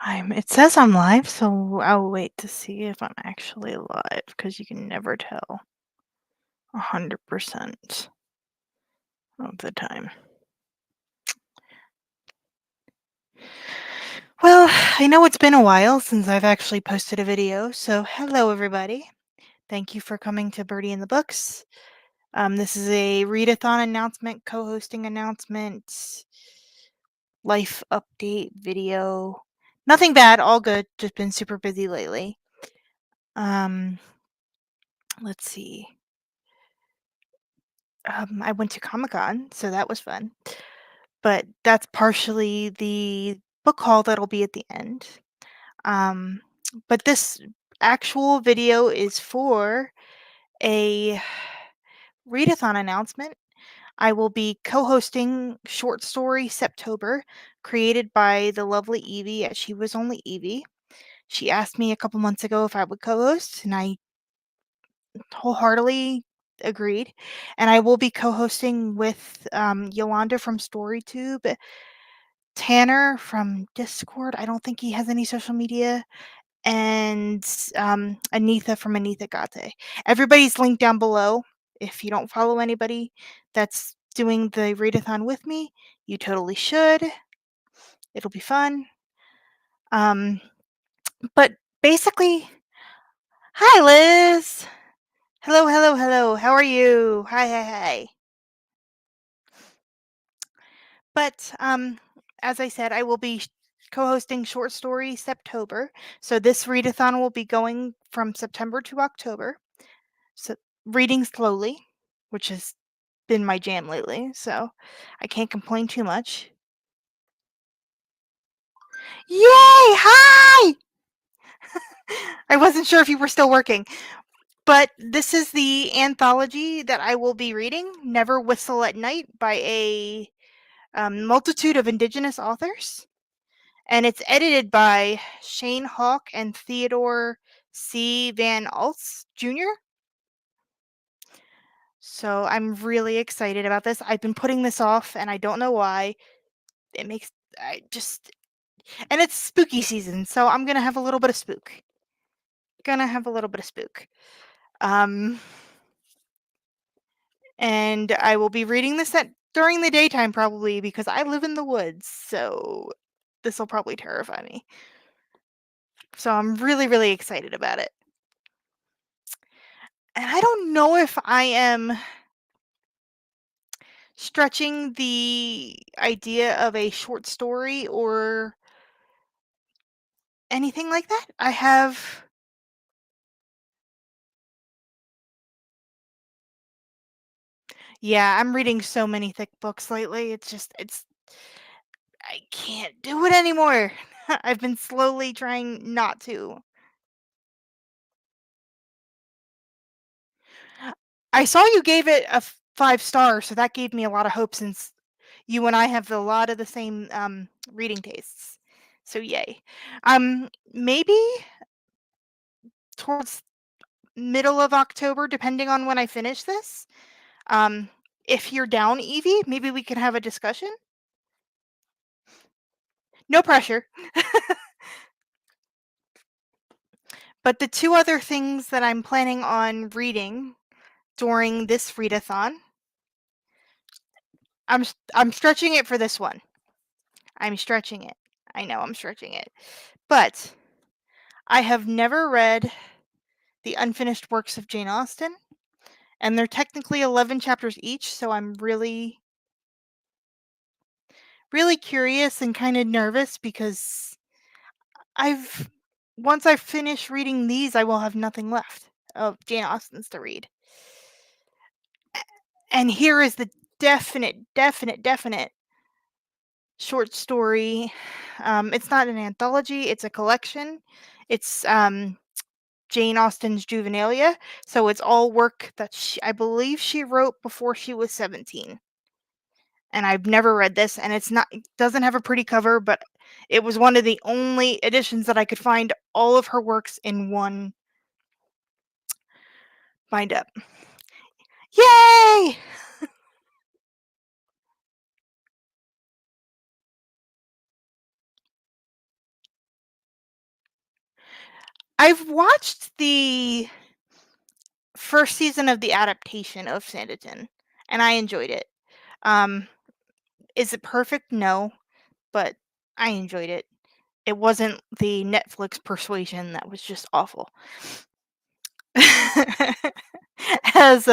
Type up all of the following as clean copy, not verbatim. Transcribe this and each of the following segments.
It says I'm live, so I'll wait to see if I'm actually live because you can never tell 100% of the time. Well, I know it's been a while since I've actually posted a video, so hello everybody. Thank you for coming to Birdie in the Books. This is a readathon announcement, co-hosting announcement, life update video. Nothing bad, all good. Just been super busy lately. Let's see. I went to Comic-Con, so that was fun. But that's partially the book haul that'll be at the end. Um, but this actual video is for a readathon announcement. I will be co-hosting short story Sept-Ober, created by the lovely Evie at She Was Only Evie. She asked me a couple months ago if I would co-host, and I wholeheartedly agreed. And I will be co-hosting with Yolanda from StoryTube, Tanner from Discord. I don't think he has any social media, and Anitha from Anitha Gate. Everybody's linked down below. If you don't follow anybody that's doing the readathon with me, you totally should. It'll be fun. But basically, hi Liz. Hello, hello, hello. How are you? Hi, hi, hi. But as I said, I will be co-hosting Short Story Septober. So this readathon will be going from September to October. So reading slowly, which has been my jam lately. So I can't complain too much. Yay! Hi! I wasn't sure if you were still working. But this is the anthology that I will be reading, Never Whistle at Night, by a multitude of Indigenous authors. And it's edited by Shane Hawk and Theodore C. Van Alts Jr. So I'm really excited about this. I've been putting this off, and I don't know why. It makes I just and it's spooky season, so I'm gonna have a little bit of spook. Gonna have a little bit of spook. Um, and I will be reading this during the daytime probably because I live in the woods, so this will probably terrify me. So I'm really, really excited about it. And I don't know if I am stretching the idea of a short story or anything like that. Yeah, I'm reading so many thick books lately. I can't do it anymore. I've been slowly trying not to. I saw you gave it a 5 star, so that gave me a lot of hope since you and I have a lot of the same reading tastes. So yay. Maybe towards middle of October, depending on when I finish this. Um, if you're down, Evie, maybe we can have a discussion. No pressure. But the two other things that I'm planning on reading during this readathon, I'm stretching it for this one. I'm stretching it. I know I'm stretching it. But I have never read the unfinished works of Jane Austen, and they're technically 11 chapters each, so I'm really really curious and kind of nervous because I've once I finish reading these, I will have nothing left of Jane Austen's to read. And here is the definite short story. It's not an anthology, it's a collection. It's Jane Austen's Juvenilia, so it's all work that I believe she wrote before she was 17. And I've never read this, and it doesn't have a pretty cover, but it was one of the only editions that I could find all of her works in one bind up. Yay! I've watched the first season of the adaptation of Sanditon, and I enjoyed it. Um, is it perfect? No, but I enjoyed it. It wasn't the Netflix Persuasion that was just awful. As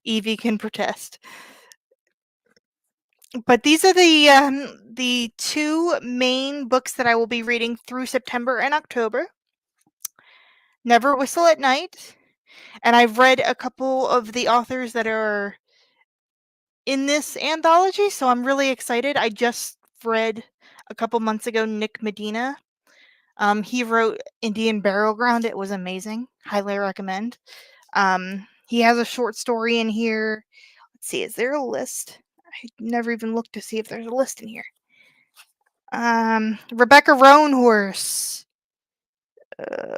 Evie can protest. But these are the two main books that I will be reading through September and October. Never Whistle at Night, and I've read a couple of the authors that are in this anthology, so I'm really excited. I just read a couple months ago Nick Medina. He wrote Indian Burial Ground. It was amazing. Highly recommend. He has a short story in here. Let's see, is there a list? I never even looked to see if there's a list in here. Rebecca Roanhorse. Uh,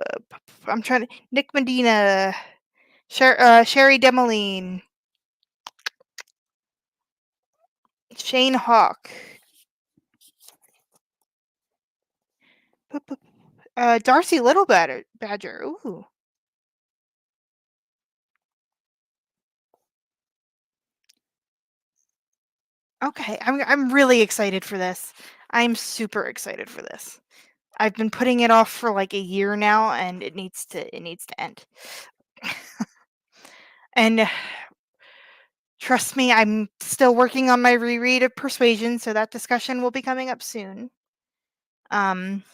I'm trying to. Nick Medina. Sherry Demoline. Shane Hawk. Darcy Little Badger. Ooh. Okay, I'm really excited for this. I'm super excited for this. I've been putting it off for like a year now, and it needs to end. And trust me, I'm still working on my reread of Persuasion, so that discussion will be coming up soon. Um,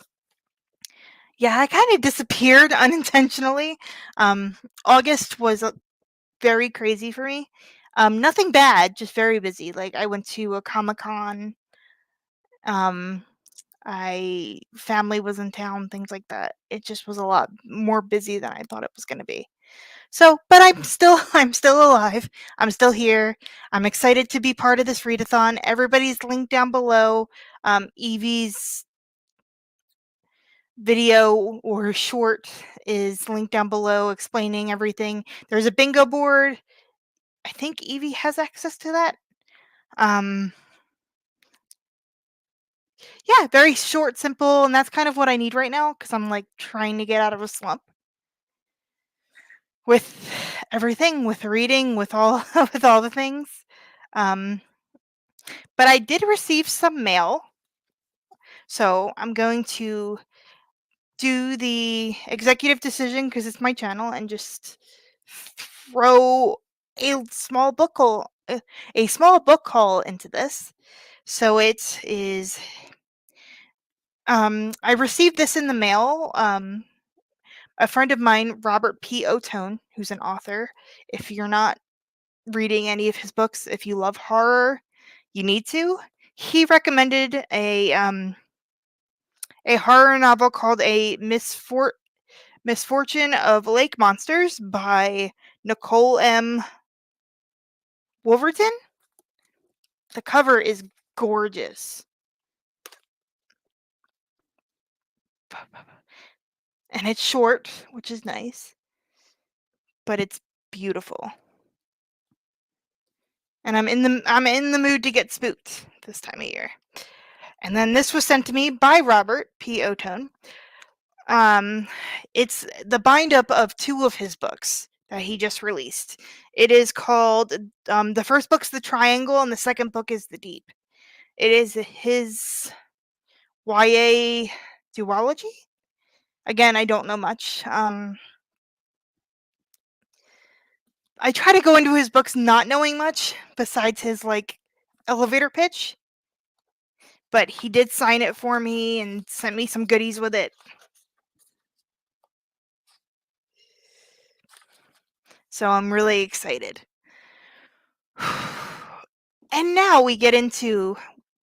yeah, I kind of disappeared unintentionally. August was very crazy for me. Nothing bad, just very busy. Like I went to a Comic-Con. Um, I family was in town, things like that. It just was a lot more busy than I thought it was going to be. So, but I'm still alive. I'm still here. I'm excited to be part of this readathon. Everybody's linked down below. Evie's video or short is linked down below explaining everything. There's a bingo board. I think Evie has access to that. Um, yeah, very short, simple, and that's kind of what I need right now because I'm like trying to get out of a slump with everything, with reading, with all with all the things. Um, but I did receive some mail, so I'm going to do the executive decision because it's my channel and just throw a small book haul into this. So it is I received this in the mail. A friend of mine, Robert P. Otone, who's an author. If you're not reading any of his books, if you love horror, you need to. He recommended a horror novel called Misfortune of Lake Monsters by Nicole M. Wolverton. The cover is gorgeous. And it's short, which is nice, but it's beautiful. And I'm in the mood to get spooked this time of year. And then this was sent to me by Robert P. Otone. Um, it's the bind up of two of his books that he just released. It is called the first book's The Triangle and the second book is The Deep. It is his YA duology. Again, I don't know much. I try to go into his books not knowing much besides his like elevator pitch, but he did sign it for me and sent me some goodies with it. So I'm really excited. And now we get into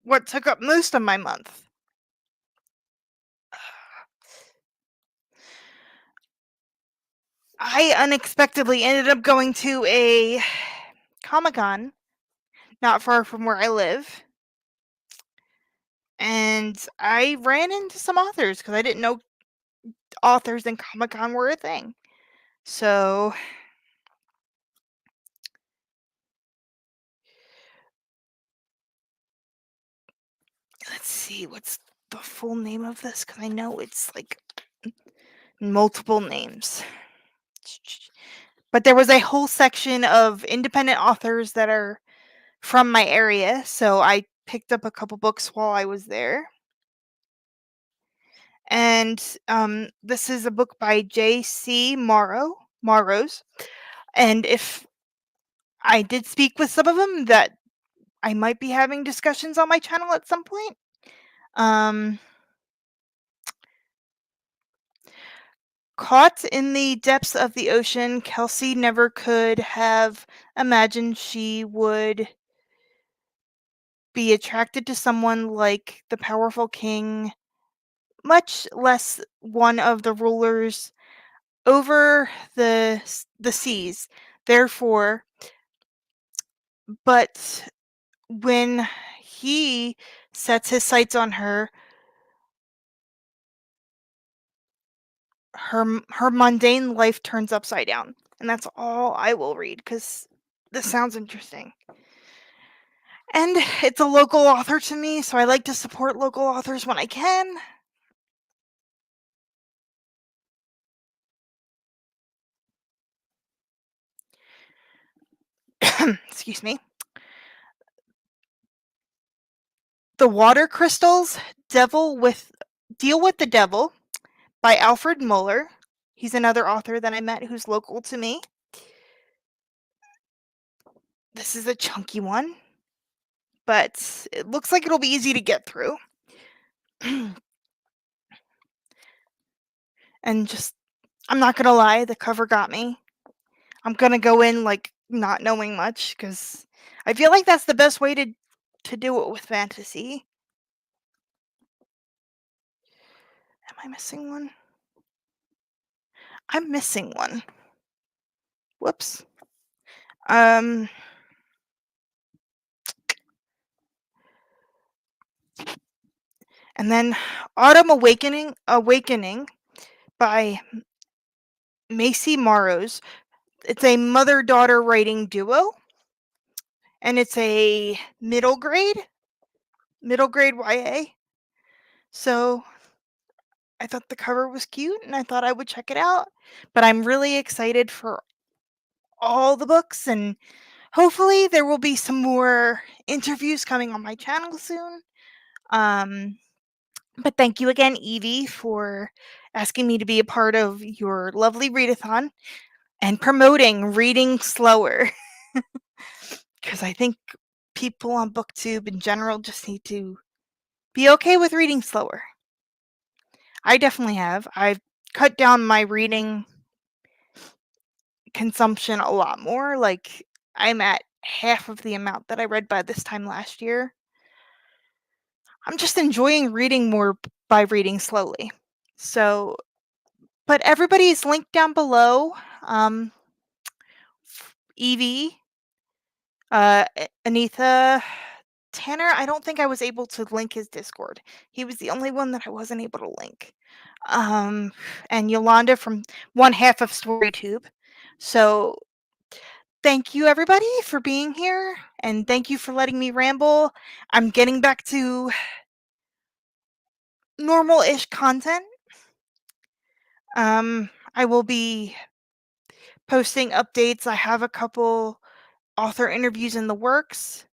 what took up most of my month. I unexpectedly ended up going to a Comic-Con not far from where I live. And I ran into some authors because I didn't know authors and Comic-Con were a thing. So let's see, what's the full name of this? Because I know it's like multiple names. But there was a whole section of independent authors that are from my area, so I picked up a couple books while I was there. And this is a book by J.C. Morrows. And if I did speak with some of them, that I might be having discussions on my channel at some point. Um, Caught in the depths of the ocean, Kelsey never could have imagined she would be attracted to someone like the powerful king, much less one of the rulers over the seas. Therefore, but when he sets his sights on her, her mundane life turns upside down. And that's all I will read because this sounds interesting. And it's a local author to me, so I like to support local authors when I can. Excuse me. The Water Crystals Deal with the Devil by Alfred Muller. He's another author that I met who's local to me. This is a chunky one, but it looks like it'll be easy to get through. And just, I'm not gonna lie, the cover got me. I'm gonna go in like not knowing much because I feel like that's the best way to do it with fantasy. Am I missing one? I'm missing one. Whoops. And then Autumn Awakening by Macy Morrows. It's a mother-daughter writing duo, and it's a middle grade YA. So I thought the cover was cute, and I thought I would check it out. But I'm really excited for all the books, and hopefully there will be some more interviews coming on my channel soon. But thank you again, Evie, for asking me to be a part of your lovely readathon and promoting reading slower. Because I think people on BookTube in general just need to be okay with reading slower. I definitely have. I've cut down my reading consumption a lot more. Like, I'm at half of the amount that I read by this time last year. I'm just enjoying reading more by reading slowly. So, but everybody's linked down below. Evie, Anita, Tanner, I don't think I was able to link his Discord. He was the only one that I wasn't able to link. And Yolanda from one half of StoryTube. So thank you everybody for being here, and thank you for letting me ramble. I'm getting back to normal-ish content. I will be posting updates. I have a couple author interviews in the works.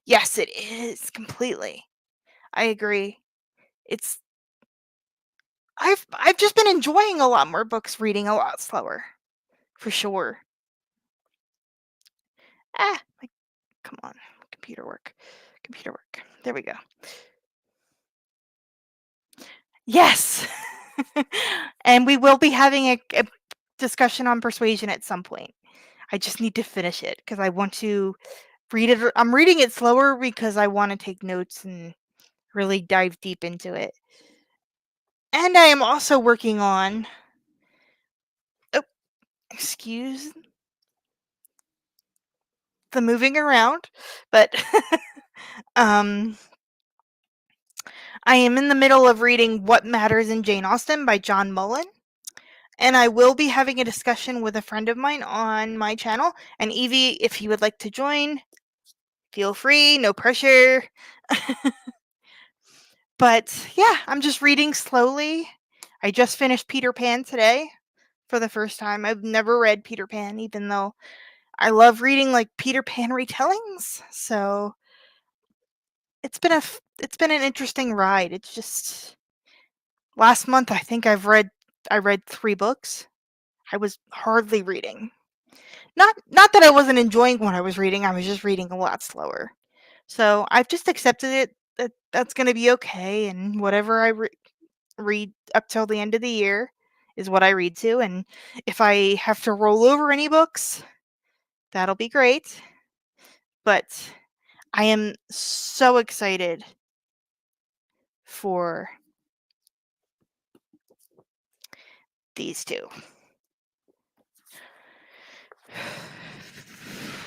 Yes, it is completely. I agree. It's I've just been enjoying a lot more books, reading a lot slower, for sure. Like, come on, computer work. There we go. Yes! And we will be having a discussion on persuasion at some point. I just need to finish it because I want to read it. I'm reading it slower because I want to take notes and really dive deep into it. And I am also working on. Oh, excuse the moving around, but I am in the middle of reading What Matters in Jane Austen by John Mullen. And I will be having a discussion with a friend of mine on my channel. And Evie, if you would like to join, feel free, no pressure. But yeah, I'm just reading slowly. I just finished Peter Pan today for the first time. I've never read Peter Pan, even though I love reading like Peter Pan retellings. So it's been an interesting ride. It's just last month I think I read 3 books. I was hardly reading. Not that I wasn't enjoying what I was reading, I was just reading a lot slower. So I've just accepted it that that's going to be okay, and whatever read up till the end of the year is what I read to, and if I have to roll over any books, that'll be great. But I am so excited for these 2.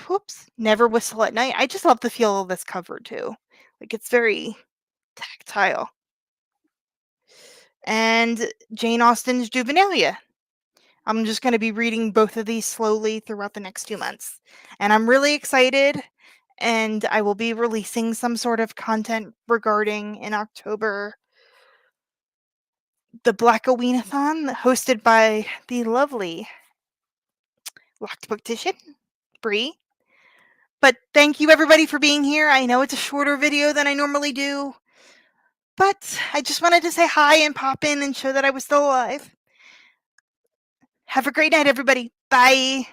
Whoops. Never Whistle at Night. I just love the feel of this cover too. Like it's very tactile. And Jane Austen's Juvenilia. I'm just going to be reading both of these slowly throughout the next 2 months. And I'm really excited, and I will be releasing some sort of content regarding in October the Black Readathon hosted by the lovely Locked Booktician, Bree. But thank you everybody for being here. I know it's a shorter video than I normally do, but I just wanted to say hi and pop in and show that I was still alive. Have a great night, everybody. Bye.